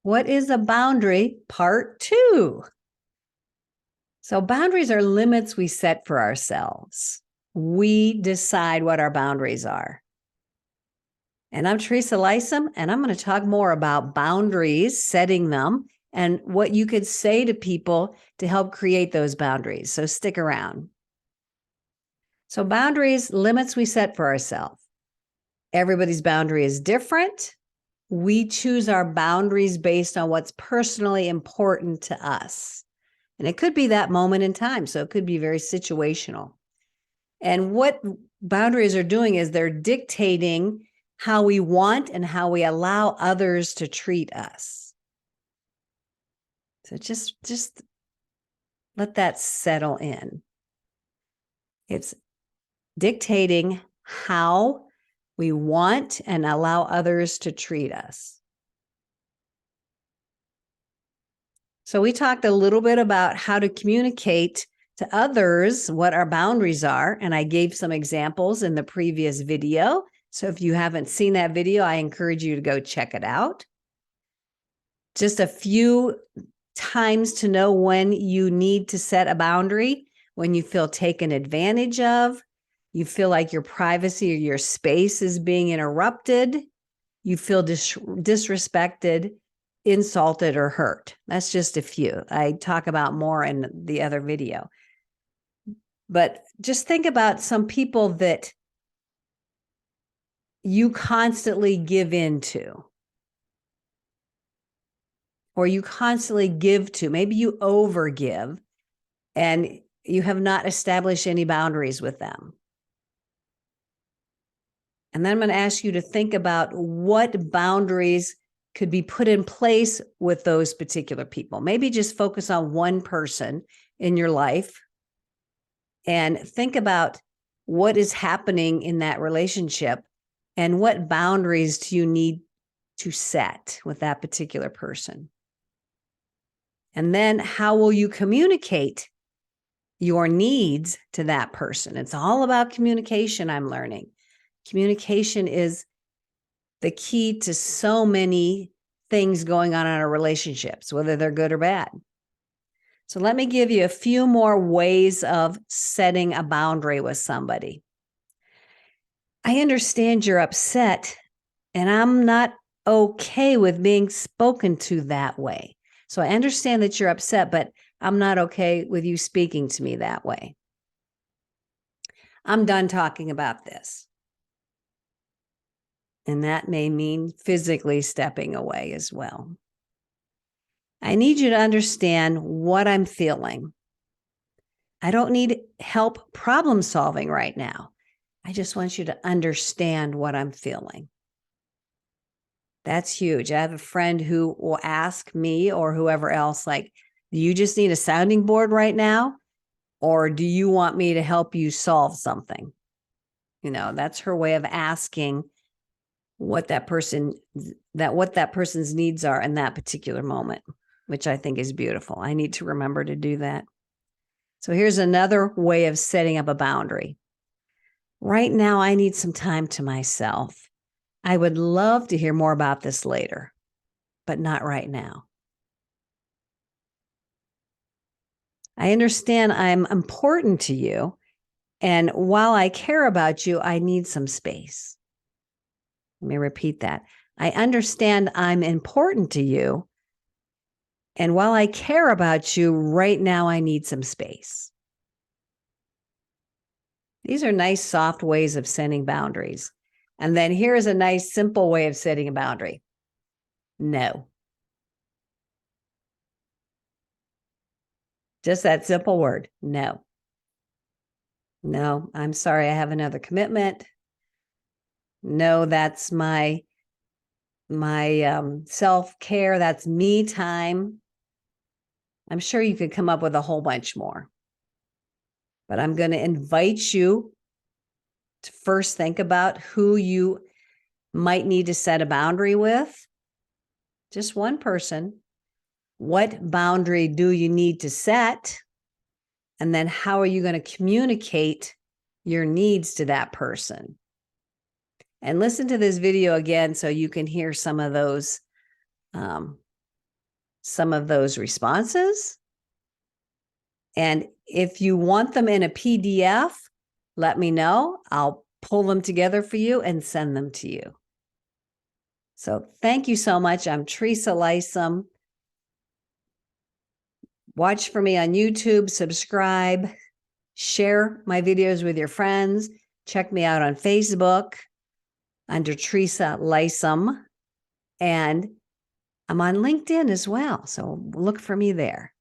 What is a boundary? Part 2. So boundaries are limits we set for ourselves. We decide what our boundaries are. And I'm Teresa Lisum, and I'm going to talk more about boundaries, setting them, and what you could say to people to help create those boundaries. So stick around. So boundaries, limits we set for ourselves. Everybody's boundary is different. We choose our boundaries based on what's personally important to us. And it could be that moment in time. So it could be very situational. And what boundaries are doing is they're dictating how we want and how we allow others to treat us. So just let that settle in. It's dictating how we want and allow others to treat us. So we talked a little bit about how to communicate to others what our boundaries are, and I gave some examples in the previous video. So if you haven't seen that video, I encourage you to go check it out. Just a few times to know when you need to set a boundary: when you feel taken advantage of, you feel like your privacy or your space is being interrupted, you feel disrespected, insulted, or hurt. That's just a few. I talk about more in the other video. But just think about some people that you constantly give in to, or you constantly give to. Maybe you overgive and you have not established any boundaries with them. And then I'm going to ask you to think about what boundaries could be put in place with those particular people. Maybe just focus on one person in your life and think about what is happening in that relationship and what boundaries do you need to set with that particular person. And then how will you communicate your needs to that person? It's all about communication, I'm learning. Communication is the key to so many things going on in our relationships, whether they're good or bad. So let me give you a few more ways of setting a boundary with somebody. I understand you're upset, and I'm not okay with being spoken to that way. So I understand that you're upset, but I'm not okay with you speaking to me that way. I'm done talking about this. And that may mean physically stepping away as well. I need you to understand what I'm feeling. I don't need help problem solving right now. I just want you to understand what I'm feeling. That's huge. I have a friend who will ask me or whoever else, like, do you just need a sounding board right now? Or do you want me to help you solve something? You know, that's her way of asking what that person's needs are in that particular moment, which I think is beautiful. I need to remember to do that. So here's another way of setting up a boundary. Right now, I need some time to myself. I would love to hear more about this later, but not right now. I understand I'm important to you, and while I care about you, I need some space. Let me repeat that. I understand I'm important to you, and while I care about you, right now I need some space. These are nice, soft ways of setting boundaries. And then here's a nice, simple way of setting a boundary. No. Just that simple word, no. No, I'm sorry, I have another commitment. No, that's my self-care. That's me time. I'm sure you could come up with a whole bunch more. But I'm going to invite you to first think about who you might need to set a boundary with. Just one person. What boundary do you need to set? And then how are you going to communicate your needs to that person? And listen to this video again so you can hear some of those some of those responses. And if you want them in a PDF, let me know. I'll pull them together for you and send them to you. So thank you so much. I'm Teresa Lisum. Watch for me on YouTube, subscribe, share my videos with your friends. Check me out on Facebook under Teresa Lisum. And I'm on LinkedIn as well. So look for me there.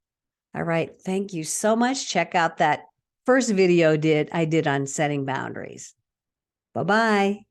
All right. Thank you so much. Check out that first video I did on setting boundaries. Bye-bye.